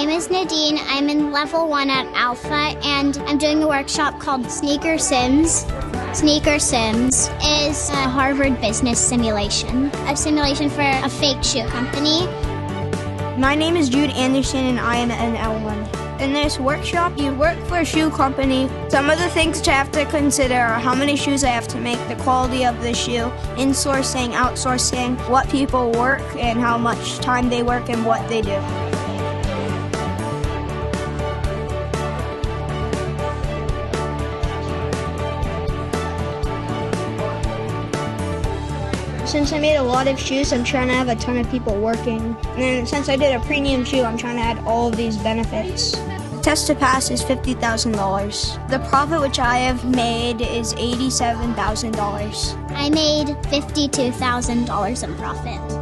name is Nadine. I'm in level 1 at Alpha, and I'm doing a workshop called Sneaker Sims. Sneaker Sims is a Harvard business simulation, a simulation for a fake shoe company. My name is Jude Anderson, and I am an L1. In this workshop, you work for a shoe company. Some of the things to have to consider are how many shoes I have to make, the quality of the shoe, insourcing, outsourcing, what people work, and how much time they work and what they do. Since I made a lot of shoes, I'm trying to have a ton of people working. And since I did a premium shoe, I'm trying to add all of these benefits. The test to pass is $50,000. The profit which I have made is $87,000. I made $52,000 in profit.